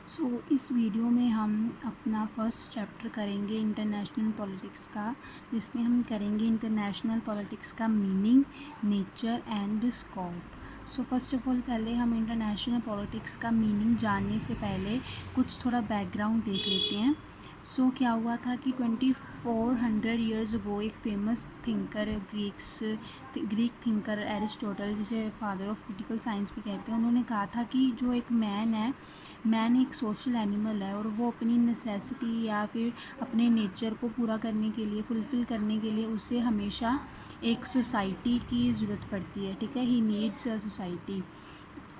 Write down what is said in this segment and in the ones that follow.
इस वीडियो में हम अपना फर्स्ट चैप्टर करेंगे इंटरनेशनल पॉलिटिक्स का, जिसमें हम करेंगे इंटरनेशनल पॉलिटिक्स का meaning, nature and scope. First of all पहले हम इंटरनेशनल पॉलिटिक्स का मीनिंग जानने से पहले कुछ थोड़ा बैकग्राउंड देख लेते हैं। क्या हुआ था कि 2400 ईयर्स अगो एक famous thinker Greek thinker Aristotle, जिसे फादर ऑफ क्रिटिकल साइंस भी कहते हैं, उन्होंने कहा था कि जो एक मैन एक सोशल एनिमल है और वो अपनी नेसेसिटी या फिर अपने नेचर को पूरा करने के लिए, फुलफ़िल करने के लिए उसे हमेशा एक सोसाइटी की ज़रूरत पड़ती है। ठीक है, ही नीड्स अ सोसाइटी।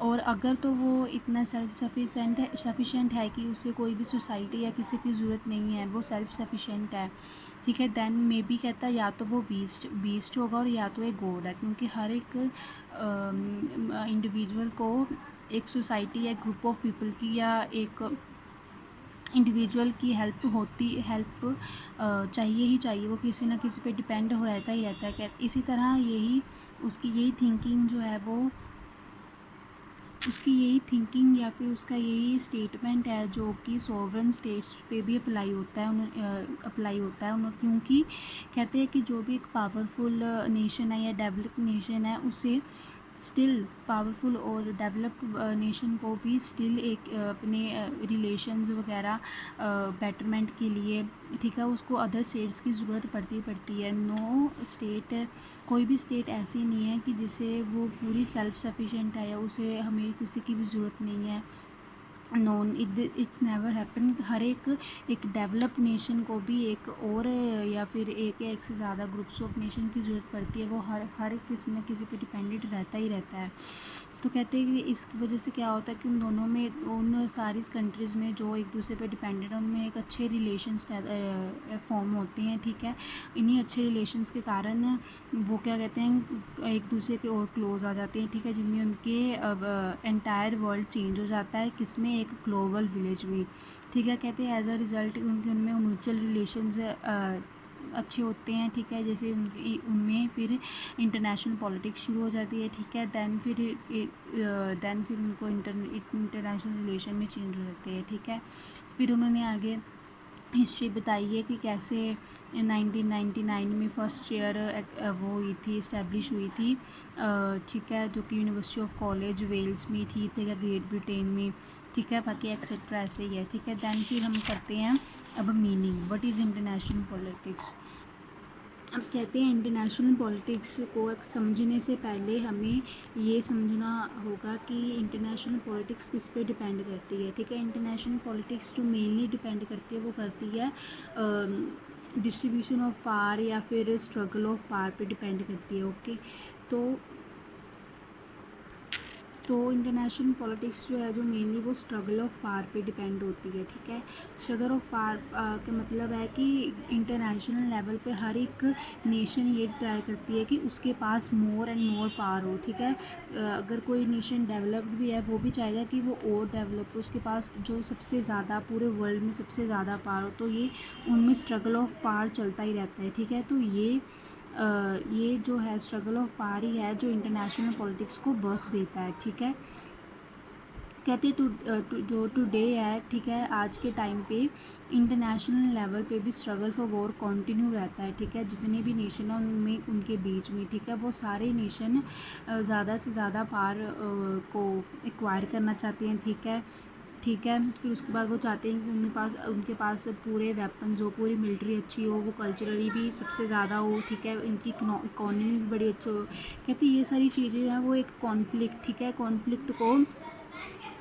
और अगर तो वो इतना सेल्फ सफिशेंट है कि उसे कोई भी सोसाइटी या किसी की ज़रूरत नहीं है, वो सेल्फ सफिशेंट है, ठीक है, देन मे बी कहता है या तो वो बीस्ट होगा और या तो एक गॉड है, क्योंकि हर एक इंडिविजुअल को एक सोसाइटी या ग्रुप ऑफ पीपल की या एक इंडिविजुअल की हेल्प चाहिए ही चाहिए। वो किसी ना किसी पे डिपेंड हो रहता ही रहता है। इसी तरह यही थिंकिंग जो है वो उसकी यही थिंकिंग या फिर उसका यही स्टेटमेंट है जो कि सॉवरन स्टेट्स पे भी अप्लाई होता है। क्योंकि कहते हैं कि जो भी एक पावरफुल नेशन है या डेवलप्ड नेशन है, उसे स्टिल पावरफुल और डेवलप्ड नेशन को भी स्टिल एक अपने रिलेशंस वगैरह बेटरमेंट के लिए, ठीक है, उसको अदर स्टेट्स की ज़रूरत पड़ती है। कोई भी स्टेट ऐसी नहीं है कि जिसे वो पूरी सेल्फ सफिशेंट है या उसे हमें किसी की भी ज़रूरत नहीं है। No it's never happen. हर एक डेवलप्ड नेशन को भी एक और या फिर एक से ज़्यादा ग्रुप्स ऑफ नेशन की ज़रूरत पड़ती है। वो हर एक किसी न किसी पे डिपेंडेंट रहता ही रहता है। तो कहते हैं कि इस वजह से क्या होता है कि उन दोनों में, उन सारी कंट्रीज़ में जो एक दूसरे पे डिपेंडेंट है, उनमें एक अच्छे रिलेशंस फॉर्म होते हैं। ठीक है, इन्हीं अच्छे रिलेशंस के कारण वो क्या कहते हैं, एक दूसरे के और क्लोज आ जाते हैं। ठीक है, जिनमें उनके एंटायर वर्ल्ड चेंज हो जाता है, किसमें, एक ग्लोबल विलेज में। ठीक है, कहते हैं एज अ रिज़ल्ट उनमें म्यूचुअल रिलेशंस अच्छे होते हैं। ठीक है, जैसे उनमें फिर इंटरनेशनल पॉलिटिक्स शुरू हो जाती है। ठीक है, देन फिर उनको इंटरनेशनल रिलेशन में चेंज हो जाते हैं। ठीक है, फिर उन्होंने आगे हिस्ट्री बताई है कि कैसे 1999 में फर्स्ट ईयर वो हुई थी, इस्टेब्लिश हुई थी, ठीक है, जो कि यूनिवर्सिटी ऑफ कॉलेज वेल्स में थी, ठीक है, ग्रेट ब्रिटेन में। ठीक है, बाकी एक्सेट्रा ऐसे ही है। ठीक है, दैन फिर हम करते हैं अब meaning, what is international politics. अब कहते हैं इंटरनेशनल पॉलिटिक्स को समझने से पहले हमें ये समझना होगा कि इंटरनेशनल पॉलिटिक्स किस पे डिपेंड करती है। ठीक है, इंटरनेशनल पॉलिटिक्स जो मेनली डिपेंड करती है वो करती है डिस्ट्रीब्यूशन ऑफ पावर या फिर स्ट्रगल ऑफ पावर पे डिपेंड करती है। ओके, तो इंटरनेशनल पॉलिटिक्स जो है, जो मेनली वो स्ट्रगल ऑफ पावर पे डिपेंड होती है। ठीक है, स्ट्रगल ऑफ पावर का मतलब है कि इंटरनेशनल लेवल पे हर एक नेशन ये ट्राई करती है कि उसके पास मोर एंड मोर पावर हो। ठीक है, अगर कोई नेशन डेवलप्ड भी है, वो भी चाहेगा कि वो और डेवलप हो, उसके पास जो सबसे ज़्यादा पूरे वर्ल्ड में सबसे ज़्यादा पावर हो। तो ये उनमें स्ट्रगल ऑफ पावर चलता ही रहता है। ठीक है, तो ये जो है स्ट्रगल ऑफ पावर ही है जो इंटरनेशनल पॉलिटिक्स को बर्थ देता है। ठीक है, कहते जो टुडे है, ठीक है, आज के टाइम पे इंटरनेशनल लेवल पे भी स्ट्रगल फॉर वॉर कंटिन्यू रहता है। ठीक है, जितने भी नेशन हैं उनमें, उनके बीच में, ठीक है, वो सारे नेशन ज़्यादा से ज़्यादा पावर को एक्वायर करना चाहते हैं। ठीक है, फिर उसके बाद वो चाहते हैं कि उनके पास पूरे वेपन्स हो, पूरी मिलिट्री अच्छी हो, वो कल्चरली भी सबसे ज़्यादा हो। ठीक है, इनकी इकोनॉमी भी बड़ी अच्छी हो। कहते हैं ये सारी चीज़ें हैं वो एक कॉन्फ्लिक्ट, ठीक है, कॉन्फ्लिक्ट को,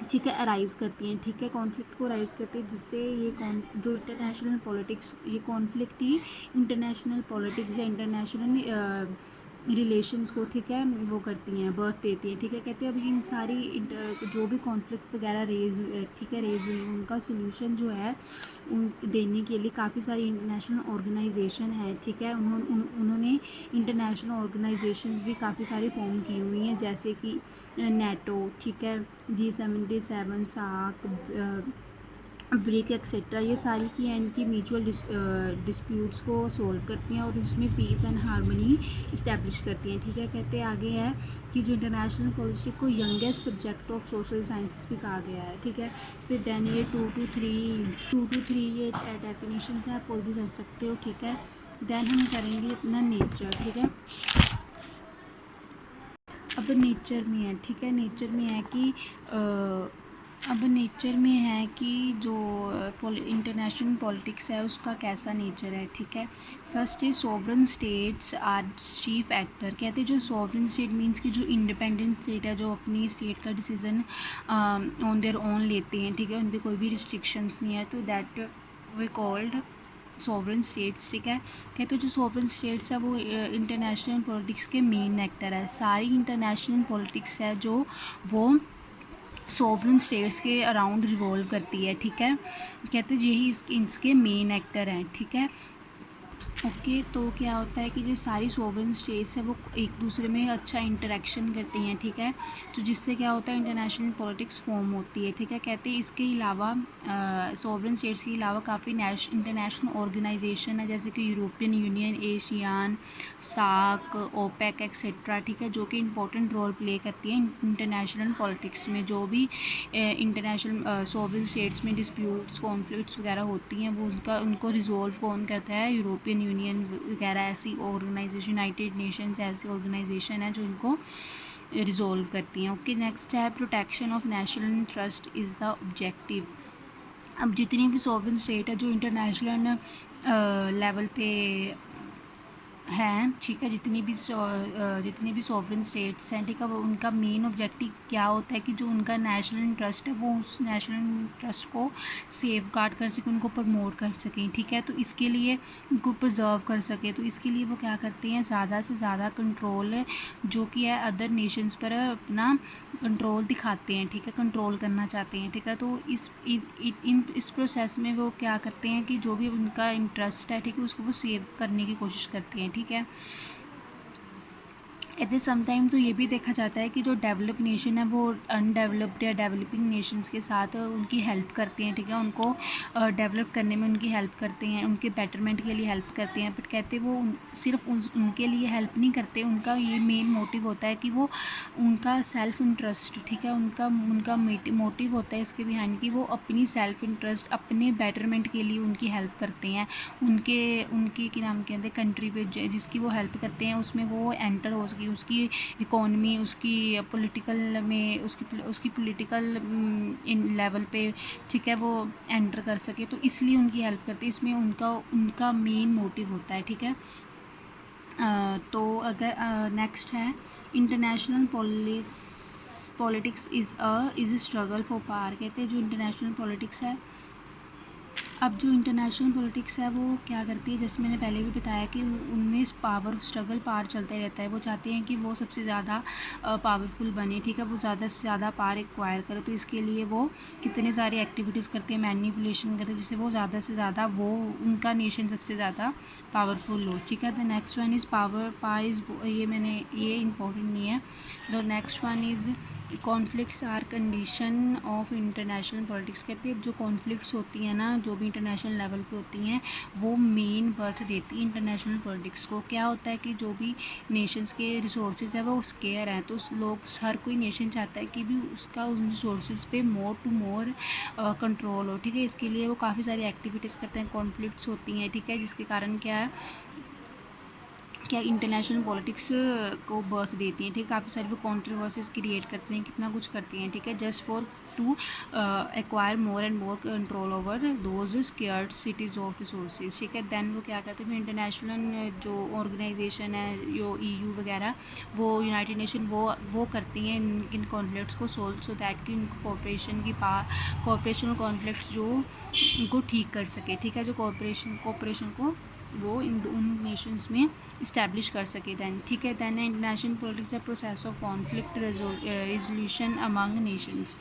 ठीक है, अराइज़ करती हैं। ठीक है, कॉन्फ्लिक्ट को अराइज़ करती है, जिससे जो इंटरनेशनल पॉलिटिक्स, ये कॉन्फ्लिक्ट ही इंटरनेशनल पॉलिटिक्स या इंटरनेशनल रिलेशंस को, ठीक है, वो करती हैं, बर्थ देती हैं। ठीक है, कहते हैं अभी इन सारी जो भी कॉन्फ्लिक्ट वगैरह रेज हुई, उनका सोल्यूशन जो है देने के लिए काफ़ी सारी इंटरनेशनल ऑर्गेनाइजेशन है। ठीक है, उन्होंने इंटरनेशनल ऑर्गेनाइजेशंस भी काफ़ी सारी फॉर्म की हुई हैं, जैसे कि नेटो, ठीक है, G77, सार्क, ब्रिक एक्सेट्रा, ये सारी की हैं इनकी म्यूचुअल डिस्प्यूट्स को सॉल्व करती हैं और इसमें पीस एंड हार्मनी इस्टेब्लिश करती हैं। ठीक है, कहते आगे है कि जो इंटरनेशनल पॉलिसी को youngest subject of social sciences भी कहा गया है। ठीक है, फिर देन ये 2 to 3 ये डेफिनेशंस हैं, आप कोई भी कर सकते हो। ठीक है, देन हम करेंगे अपना नेचर। ठीक है, अब नेचर में है। ठीक है, नेचर में है कि अब नेचर में है कि जो इंटरनेशनल पॉलिटिक्स है उसका कैसा नेचर है। ठीक है, first is sovereign states are chief actor. कहते हैं जो सोवरन स्टेट मींस कि जो इंडिपेंडेंट स्टेट है, जो अपनी स्टेट का डिसीजन ऑन देयर ओन लेते हैं। ठीक है, उन पर कोई भी रिस्ट्रिक्शंस नहीं है, तो that we called sovereign states. ठीक है, कहते हैं जो सॉवरन स्टेट्स है वो इंटरनेशनल पॉलिटिक्स के मेन एक्टर है। सारी इंटरनेशनल पॉलिटिक्स है जो वो सॉवरन स्टेट्स के अराउंड रिवॉल्व करती है। ठीक है, कहते हैं यही इसके मेन एक्टर हैं। ठीक है, ओके, तो क्या होता है कि जो सारी सॉवरन स्टेट्स है वो एक दूसरे में अच्छा इंटरेक्शन करती हैं। ठीक है, तो जिससे क्या होता है इंटरनेशनल पॉलिटिक्स फॉर्म होती है। ठीक है, कहते हैं इसके अलावा सॉवरन स्टेट्स के अलावा काफ़ी इंटरनेशनल ऑर्गेनाइजेशन है, जैसे कि European Union, ASEAN, SAARC, OPEC etcetera. ठीक है, जो कि इम्पोर्टेंट रोल प्ले करती है इंटरनेशनल पॉलिटिक्स में। जो भी इंटरनेशनल सॉवरन स्टेट्स में डिस्प्यूट्स कॉन्फ्लिक्ट्स वगैरह होती हैं वो उनको रिजॉल्व कौन करता है, यूरोपियन यूनियन वगैरह ऐसी ऑर्गेनाइजेशन, यूनाइटेड नेशंस ऐसी ऑर्गेनाइजेशन है जो इनको रिजॉल्व करती हैं। ओके, नेक्स्ट है protection of national interest is the objective. अब जितनी भी सॉवरन स्टेट है जो इंटरनेशनल लेवल पे हैं, ठीक है, जितनी भी सॉवरन स्टेट्स हैं, ठीक है, वो उनका मेन ऑब्जेक्टिव क्या होता है कि जो उनका नेशनल इंटरेस्ट है वो उस नेशनल इंटरेस्ट को सेफ गार्ड कर सकें, उनको प्रमोट कर सकें। ठीक है, तो इसके लिए उनको प्रिजर्व कर सके, तो इसके लिए वो क्या करते हैं, ज़्यादा से ज़्यादा कंट्रोल जो कि है अदर नेशंस पर अपना कंट्रोल दिखाते हैं। ठीक है, कंट्रोल करना चाहते हैं। ठीक है, तो इस प्रोसेस में वो क्या करते हैं कि जो भी उनका इंटरेस्ट है, ठीक है, उसको वो सेव करने की कोशिश करते हैं। ठीक है, एट द सम टाइम तो ये भी देखा जाता है कि जो डेवलप नेशन है वो अनडेवलप्ड या डेवलपिंग नेशंस के साथ उनकी हेल्प करते हैं। ठीक है, उनको डेवलप करने में उनकी हेल्प करते हैं, उनके बेटरमेंट के लिए हेल्प करते हैं। बट कहते वो सिर्फ उनके लिए हेल्प नहीं करते, उनका ये मेन मोटिव होता है कि वो उनका सेल्फ इंटरेस्ट, ठीक है, उनका मोटिव होता है इसके बिहाइंड कि वो अपनी सेल्फ इंटरेस्ट, अपने बेटरमेंट के लिए उनकी हेल्प करते हैं। उनके क्या नाम कहते हैं कंट्री पे जिसकी वो हेल्प करते हैं उसमें वो एंटर हो सके, उसकी इकोनॉमी, उसकी पॉलिटिकल में उसकी पॉलिटिकल इन लेवल पे, ठीक है, वो एंटर कर सके, तो इसलिए उनकी हेल्प करते हैं। इसमें उनका मेन मोटिव होता है। ठीक है, तो अगर नेक्स्ट है international politics is struggle for power. कहते हैं जो इंटरनेशनल पॉलिटिक्स है, अब जो इंटरनेशनल पॉलिटिक्स है वो क्या करती है, जैसे मैंने पहले भी बताया कि उनमें पावर चलता ही रहता है। वो चाहते हैं कि वो सबसे ज़्यादा पावरफुल बने। ठीक है, वो ज़्यादा से ज़्यादा पावर एक्वायर करे, तो इसके लिए वो कितने सारी एक्टिविटीज़ करते हैं, मैनिपुलेशन करते हैं, जिससे वो ज़्यादा से ज़्यादा वो उनका नेशन सबसे ज़्यादा पावरफुल हो। ठीक है, द नेक्स्ट वन इज़ ये इंपॉर्टेंट नहीं है। The next one is conflicts or condition of international politics. कहते हैं जो कॉन्फ्लिक्ट्स होती हैं ना, जो भी इंटरनेशनल लेवल पे होती हैं, वो मेन बर्थ देती है इंटरनेशनल पॉलिटिक्स को। क्या होता है कि जो भी नेशंस के रिसोर्सेज है वो स्केयर हैं, तो हर कोई नेशन चाहता है कि भी उसका उन रिसोर्सेज पे मोर टू मोर कंट्रोल हो। ठीक है, इसके लिए वो काफ़ी सारी एक्टिविटीज़ करते हैं, कॉन्फ्लिक्ट्स होती हैं। ठीक है, जिसके कारण क्या इंटरनेशनल पॉलिटिक्स को बर्थ देती हैं। ठीक है, काफ़ी सारी वो कॉन्ट्रोवर्सीज क्रिएट करते हैं, कितना कुछ करती हैं। ठीक है, just for to acquire more and more control over those scarcities of resources. ठीक है, देन वो क्या करते हैं, इंटरनेशनल जो ऑर्गेनाइजेशन है, जो EU वगैरह, वो यूनाइटेड नेशन वो करती हैं इन कॉन्फ्लिक्ट्स को सोल्व, सो दैट कि उनको कोऑपरेशन कॉन्फ्लिक्ट्स जो उनको ठीक कर सके। ठीक है, जो कोऑपरेशन को वो उन नेशंस में इस्टेब्लिश कर सके। दैन ठीक है, then international politics the process of conflict resolution among nations.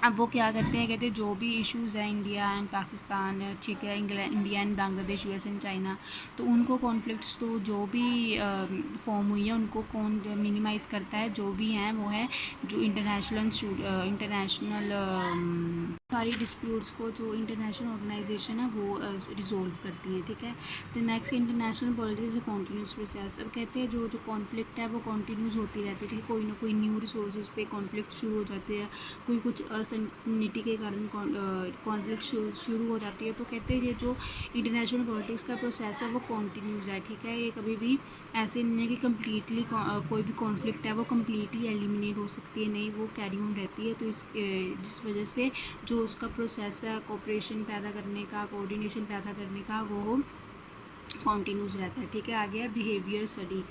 अब वो क्या करते हैं, कहते हैं जो भी इश्यूज़ हैं इंडिया एंड पाकिस्तान, ठीक है, India and Bangladesh, US and China, तो उनको कॉन्फ्लिक्ट्स तो जो भी फॉर्म हुई है उनको कौन मिनिमाइज़ करता है, जो भी हैं वो है जो इंटरनेशनल सारी डिस्प्यूट्स को जो इंटरनेशनल ऑर्गेनाइजेशन है वो रिजोल्व करती हैं, ठीक है। तो नेक्स्ट, इंटरनेशनल पॉलिटिक्स ए कॉन्टीन्यूस प्रोसेस। अब कहते हैं जो कॉन्फ्लिक्ट है वो कॉन्टीन्यूस होती रहती है, ठीक है। कोई ना कोई न्यू रिसोर्सेज पे कॉन्फ्लिक्ट शुरू हो जाते हैं, कोई कुछ असर्टनिटी के कारण कॉन्फ्लिक्ट शुरू हो जाती है। तो कहते हैं ये जो इंटरनेशनल पॉलिटिक्स का प्रोसेस है वो कॉन्टीन्यूस है, ठीक है। ये कभी भी ऐसे नहीं है कि कम्प्लीटली कोई भी कॉन्फ्लिक्ट है वो कम्प्लीटली एलिमिनेट हो सकती है, नहीं, वो कैरी ऑन रहती है। तो जिस वजह से जो उसका प्रोसेस है कोऑपरेशन पैदा करने का, कोऑर्डिनेशन पैदा करने का, वो कॉन्टीन्यूस रहता है, ठीक है। आगे है बिहेवियर स्टडी।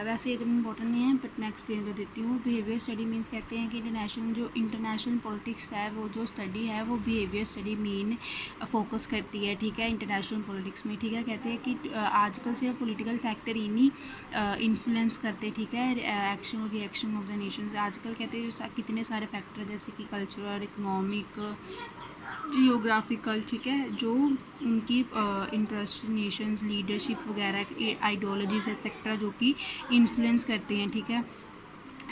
वैसे इतना इंपॉर्टेंट नहीं है बट मैं एक्सप्लेन कर देती हूँ। बिहेवियर स्टडी मीन्स कहते हैं कि इंटरनेशनल पॉलिटिक्स है वो जो स्टडी है वो बिहेवियर स्टडी मेन फोकस करती है, ठीक है, इंटरनेशनल पॉलिटिक्स में, ठीक है। कहते हैं कि आजकल सिर्फ पॉलिटिकल फैक्टर ही नहीं इन्फ्लुएंस करते, ठीक है, एक्शन और रिएक्शन ऑफ द नेशंस। आजकल कहते हैं कितने सारे फैक्टर जैसे कि कल्चरल, इकोनॉमिक, जियोग्राफिकल, ठीक है, जो उनकी इंटरेस्ट, नेशंस, लीडरशिप वगैरह, आइडियोलॉजीज एक्सेट्रा जो कि इन्फ्लुएंस करते हैं, ठीक है।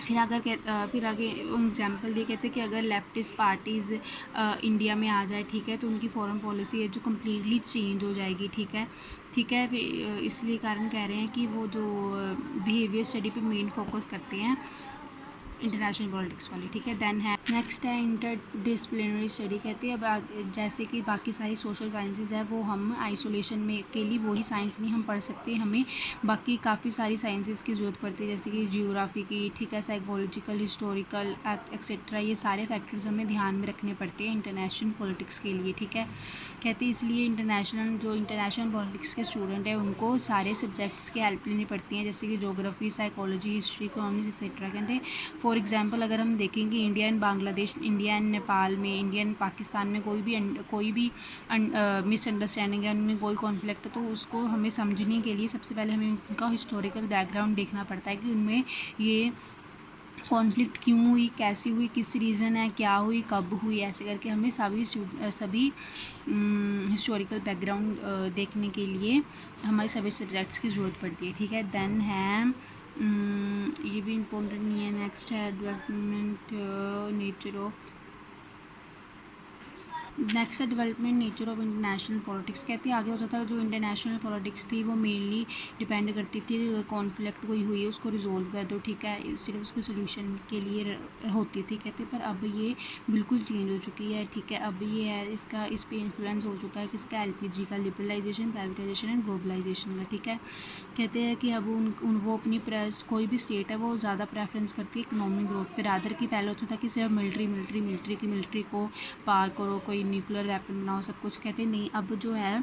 फिर आगे एग्जांपल दिए, कहते हैं कि अगर लेफ्टिस्ट पार्टीज़ इंडिया में आ जाए, ठीक है, तो उनकी फॉरेन पॉलिसी है जो कम्प्लीटली चेंज हो जाएगी, ठीक है, ठीक है। फिर इसलिए कारण कह रहे हैं कि वो जो बिहेवियर स्टडी पे मेन फोकस करते हैं इंटरनेशनल पॉलिटिक्स वाली, ठीक है। देन है नेक्स्ट है इंटरडिसिप्लिनरी स्टडी। कहते हैं अब जैसे कि बाकी सारी सोशल साइंसेज है वो हम आइसोलेशन में के लिए वही साइंस नहीं हम पढ़ सकते, हमें बाकी काफ़ी सारी साइंसेज की ज़रूरत पड़ती है, जैसे कि जियोग्राफी की, ठीक है, साइकोलॉजिकल, हिस्टोरिकल एक्सेट्रा। ये सारे फैक्टर्स हमें ध्यान में रखने पड़ते हैं इंटरनेशनल पॉलिटिक्स के लिए, ठीक है। कहते हैं इसलिए इंटरनेशनल पॉलिटिक्स के स्टूडेंट हैं उनको सारे सब्जेक्ट्स की हेल्प लेनी पड़ती है, जैसे कि geography, psychology, history, economics etcetera. कहते हैं फॉर एग्जांपल अगर हम देखें कि India and Bangladesh, India and Nepal में, इंडिया एंड पाकिस्तान में कोई भी मिसअंडरस्टैंडिंग है, उनमें कोई कॉन्फ्लिक्ट है, तो उसको हमें समझने के लिए सबसे पहले हमें उनका हिस्टोरिकल बैकग्राउंड देखना पड़ता है कि उनमें ये कॉन्फ्लिक्ट क्यों हुई, कैसी हुई, किस रीज़न है, क्या हुई, कब हुई, ऐसे करके हमें सभी हिस्टोरिकल बैकग्राउंड देखने के लिए हमारे सभी सब्जेक्ट्स की ज़रूरत पड़ती है, ठीक है। देन है ये भी इम्पोर्टेंट नहीं है। नेक्स्ट है development nature of international politics. कहते हैं आगे होता था जो इंटरनेशनल पॉलिटिक्स थी वो मेनली डिपेंड करती थी कॉन्फ्लिक्ट कोई हुई है उसको रिजोल्व कर दो, ठीक है, सिर्फ उसके सोल्यूशन के लिए होती थी। कहते पर अब ये बिल्कुल चेंज हो चुकी है, ठीक है। अब ये है इस पे इन्फ्लुएंस हो चुका है किसका, एलपीजी का, लिबरलाइजेशन, प्राइवेटाइजेशन एंड ग्लोबलाइजेशन का, ठीक है। कहते हैं कि अब वो अपनी कोई भी स्टेट है वो ज़्यादा प्रेफरेंस करती है इकोनॉमिक ग्रोथ पर, रादर की पहले होता था कि सिर्फ मिलिट्री को पार करो, कोई न्यूक्लियर वेपन बनाओ, सब कुछ। कहते नहीं, अब जो है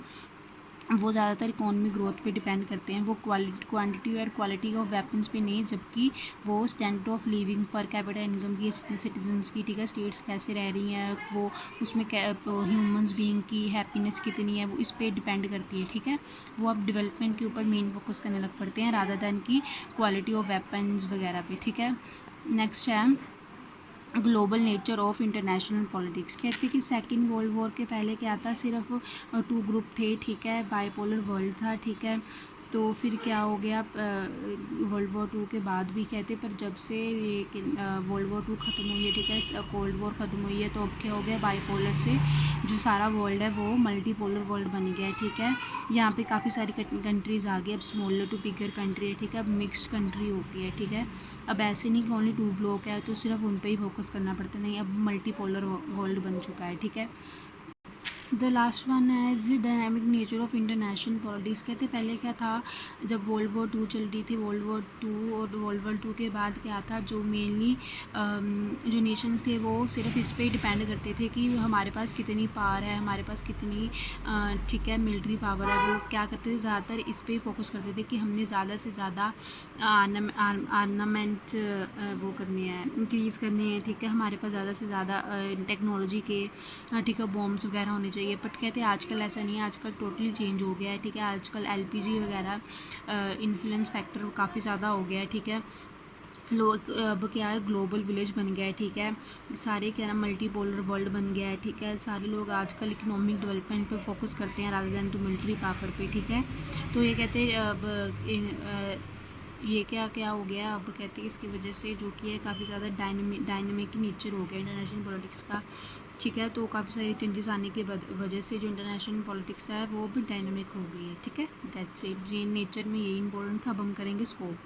वो ज़्यादातर इकोनॉमिक ग्रोथ पे डिपेंड करते हैं, वो क्वांटिटी और क्वालिटी ऑफ वेपन्स पे नहीं, जबकि वो standard of living, per capita income की, सिटीजन्स की, ठीक है, स्टेट्स कैसे रह रही हैं, वो उसमें ह्यूमंस बीइंग की हैप्पीनेस कितनी है, वो इस पर डिपेंड करती है, ठीक है। वो अब डेवलपमेंट के ऊपर मेन फोकस करने लग पड़ते हैं रादर दैन की क्वालिटी ऑफ वेपन्स वगैरह पे, ठीक है। नेक्स्ट है global nature of international politics. कहते हैं कि सेकेंड वर्ल्ड वॉर के पहले क्या था, सिर्फ 2 ग्रुप थे, ठीक है, बाइपोलर वर्ल्ड था, ठीक है। तो फिर क्या हो गया वर्ल्ड वॉर 2 के बाद भी, कहते पर जब से ये वर्ल्ड वॉर 2 ख़त्म हुई है, ठीक है, कोल्ड वॉर ख़त्म हुई है, तो अब क्या हो गया, बाइपोलर से जो सारा वर्ल्ड है वो मल्टीपोलर वर्ल्ड बन गया है, ठीक है। यहाँ पे काफ़ी सारी कंट्रीज़ आ गई, अब स्मॉलर टू बिगर कंट्री है, ठीक है, अब मिक्स्ड कंट्री हो गई है, ठीक है। अब ऐसे नहीं कि ओनली 2 ब्लॉक है तो सिर्फ उन पे ही फोकस करना पड़ता, नहीं, अब मल्टीपोलर वर्ल्ड बन चुका है, ठीक है। The last one is dynamic nature of international politics. कहते पहले क्या था, जब वर्ल्ड वॉर 2 चल रही थी, वर्ल्ड वॉर 2 और वर्ल्ड वॉर 2 के बाद क्या था, जो मेनली जो नेशंस थे वो सिर्फ इस पे डिपेंड करते थे कि हमारे पास कितनी पावर है, हमारे पास कितनी ठीक है मिलिट्री पावर है। वो क्या करते थे, ज़्यादातर इस पे फोकस करते थे कि हमने ज़्यादा से ज़्यादा आर्नामेंट वो करने हैं, इंक्रीज़ करने हैं, ठीक है, हमारे पास ज़्यादा से ज़्यादा टेक्नोलॉजी के, ठीक है, बॉम्ब्स वगैरह होने चाहिए। बट कहते हैं आजकल ऐसा नहीं है, आजकल टोटली चेंज हो गया है, ठीक है। आजकल एलपीजी वगैरह इन्फ्लुएंस फैक्टर काफ़ी ज़्यादा हो गया है, ठीक है। लोग अब क्या है, ग्लोबल विलेज बन गया है, ठीक है, सारे क्या ना मल्टीपोलर वर्ल्ड बन गया है, ठीक है। सारे लोग आजकल इकोनॉमिक डेवलपमेंट पे फोकस करते हैं rather than to military power पे, ठीक है। तो ये कहते हैं अब ये क्या क्या हो गया, अब कहते हैं इसकी वजह से जो कि है काफ़ी ज़्यादा डायनेमिक नेचर हो गया इंटरनेशनल पॉलिटिक्स का, ठीक है। तो काफ़ी सारी चेंजेस आने की वजह से जो इंटरनेशनल पॉलिटिक्स है वो भी डायनेमिक हो गई है, ठीक है। दैट्स इट, ये नेचर में यही इंपॉर्टेंट था। अब हम करेंगे स्कोप।